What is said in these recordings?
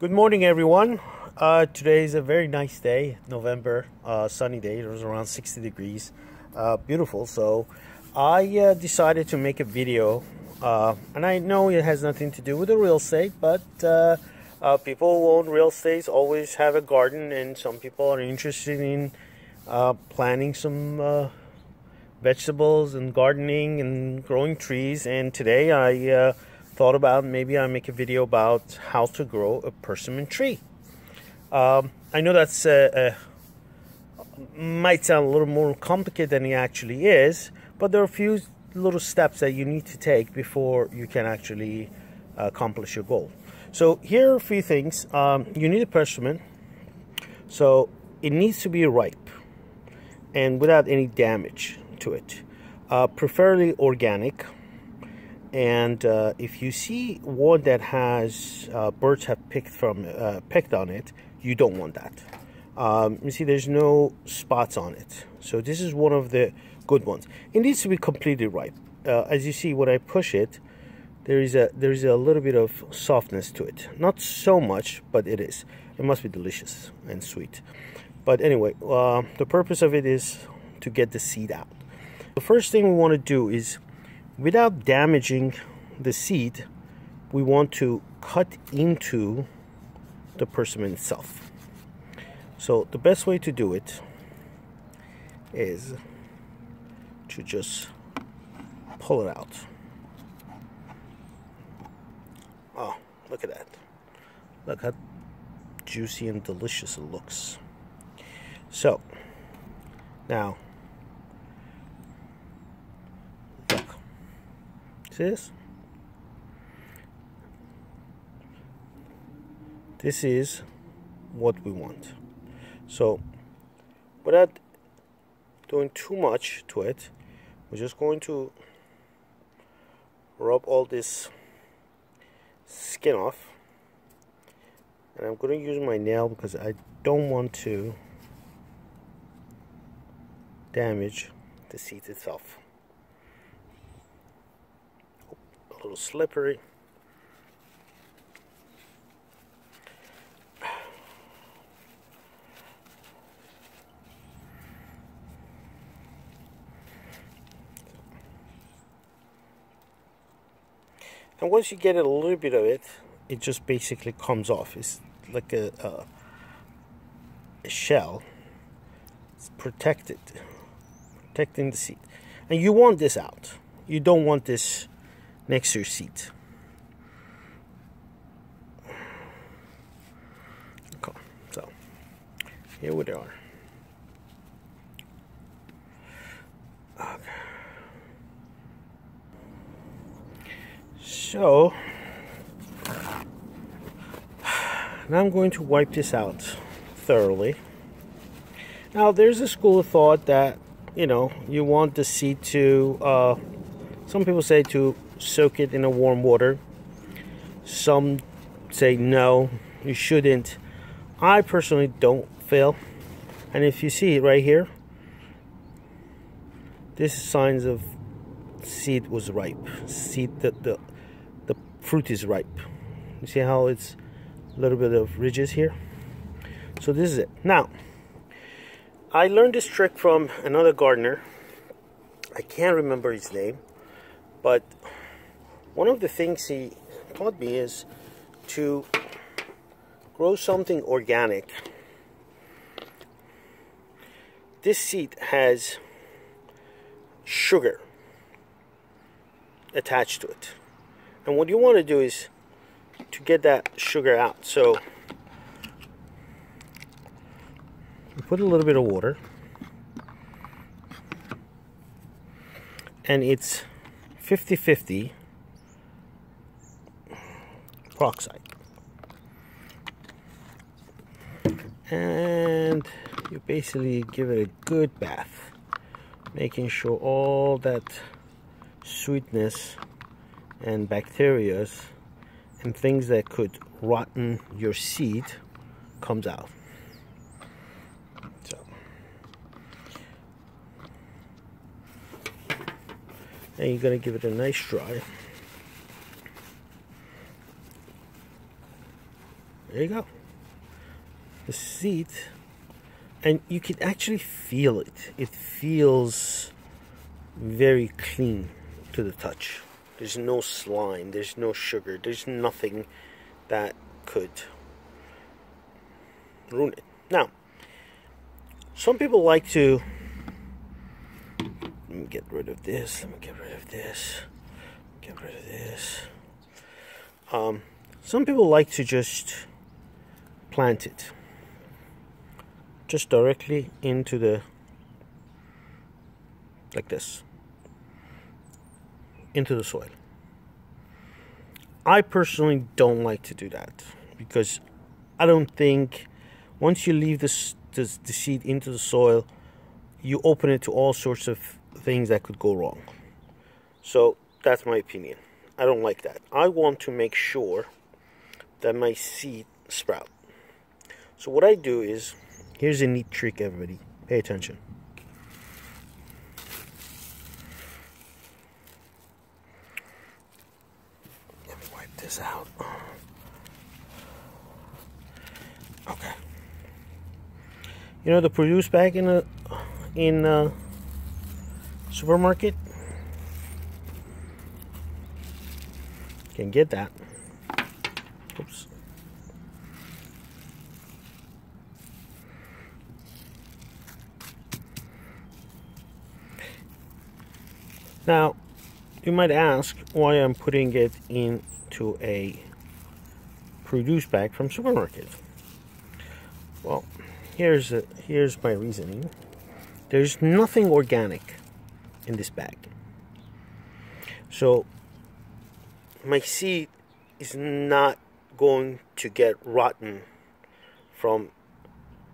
Good morning, everyone. Today is a very nice day, November, sunny day. It was around 60 degrees, beautiful. So I decided to make a video, and I know it has nothing to do with the real estate, but people who own real estate always have a garden, and some people are interested in planting some vegetables and gardening and growing trees. And today I thought about maybe I make a video about how to grow a persimmon tree. I know that's might sound a little more complicated than it actually is, but there are a few little steps that you need to take before you can actually accomplish your goal. So here are a few things. You need a persimmon, so it needs to be ripe and without any damage to it, preferably organic. And if you see one that has birds have picked on it, you don't want that. You see, there's no spots on it, so this is one of the good ones. It needs to be completely ripe. As you see, when I push it, there is a little bit of softness to it. Not so much, but it is. It must be delicious and sweet. But anyway, the purpose of it is to get the seed out. The first thing we want to do is, without damaging the seed, we want to cut into the persimmon itself. So the best way to do it is to just pull it out. Oh, look at that. Look how juicy and delicious it looks. So now, see this? This is what we want. So without doing too much to it, we're just going to rub all this skin off. And I'm going to use my nail because I don't want to damage the seed itself. A little slippery. And once you get a little bit of it, it just basically comes off. It's like a shell. It's protecting the seed. And you want this out. You don't want this next to your seed. Okay, so here we are. Okay. So now I'm going to wipe this out thoroughly. Now there's a school of thought that, you know, you want the seed to, some people say to soak it in a warm water. Some say no, you shouldn't. I personally don't feel. And if you see it right here, this is signs of seed was ripe. The fruit is ripe. You see how it's a little bit of ridges here? So this is it. Now, I learned this trick from another gardener. I can't remember his name, but one of the things he taught me is to grow something organic. This seed has sugar attached to it. And what you want to do is to get that sugar out. So you put a little bit of water, and it's 50-50 peroxide, and you basically give it a good bath, making sure all that sweetness and bacteria and things that could rotten your seed comes out. So, and you're going to give it a nice dry. There you go. The seed, and you can actually feel it. It feels very clean to the touch. There's no slime, there's no sugar, there's nothing that could ruin it. Now, some people like to, let me get rid of this, let me get rid of this, get rid of this. Some people like to just plant it just directly into the, like this, into the soil. I personally don't like to do that because I don't think once you leave the seed into the soil, you open it to all sorts of things that could go wrong. So that's my opinion. I don't like that. I want to make sure that my seed sprout. So what I do is, here's a neat trick, everybody. Pay attention. Let me wipe this out. Okay. You know the produce bag in a supermarket? Can get that. Oops. Now, you might ask why I'm putting it into a produce bag from supermarket. Well, here's my reasoning. There's nothing organic in this bag. So my seed is not going to get rotten from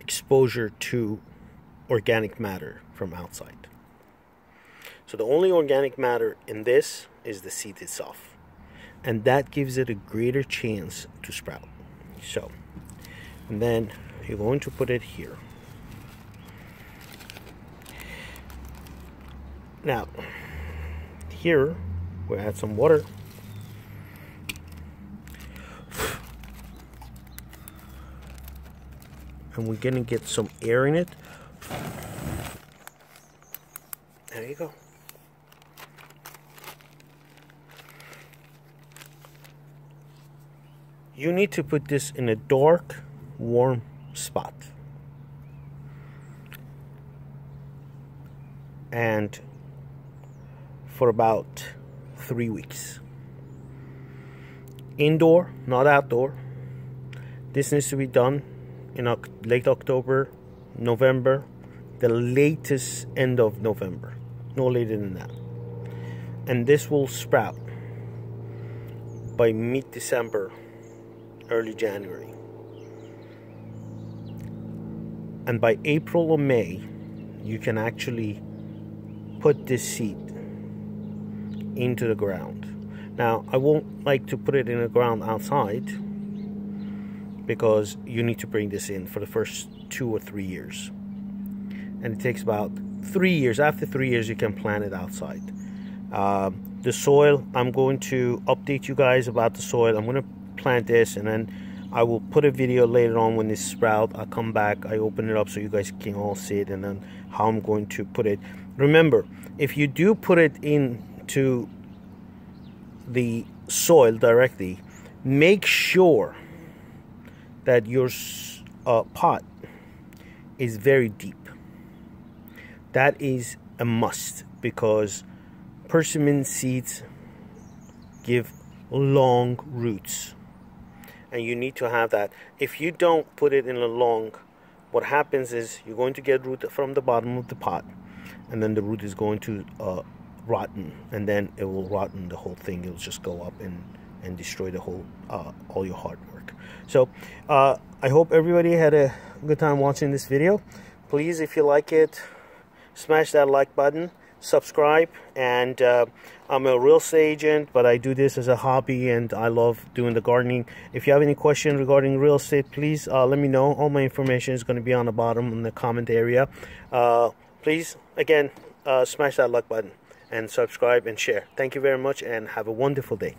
exposure to organic matter from outside. So the only organic matter in this is the seed itself, and that gives it a greater chance to sprout. So, and then you're going to put it here. Now, here we'll add some water. And we're gonna get some air in it. There you go. You need to put this in a dark, warm spot. And for about 3 weeks. Indoor, not outdoor. This needs to be done in late October, November, the latest end of November, no later than that. And this will sprout by mid-December, early January. And by April or May, you can actually put this seed into the ground. Now, I won't like to put it in the ground outside because you need to bring this in for the first 2 or 3 years. And it takes about 3 years. After 3 years, you can plant it outside. The soil, I'm going to update you guys about the soil. I'm going to plant this, and then I will put a video later on when this sprout. I'll come back, I open it up so you guys can all see it, and then how I'm going to put it. Remember, if you do put it into the soil directly, make sure that your pot is very deep. That is a must, because persimmon seeds give long roots, and you need to have that. If you don't put it in a long, what happens is you're going to get root from the bottom of the pot, and then the root is going to rotten, and then it will rotten the whole thing. It will just go up and destroy the whole all your hard work. So I hope everybody had a good time watching this video. Please, if you like it, smash that like button, subscribe. And I'm a real estate agent, but I do this as a hobby, and I love doing the gardening. If you have any questions regarding real estate, please let me know. All my information is going to be on the bottom in the comment area. Please, again, smash that like button and subscribe and share. Thank you very much, and have a wonderful day.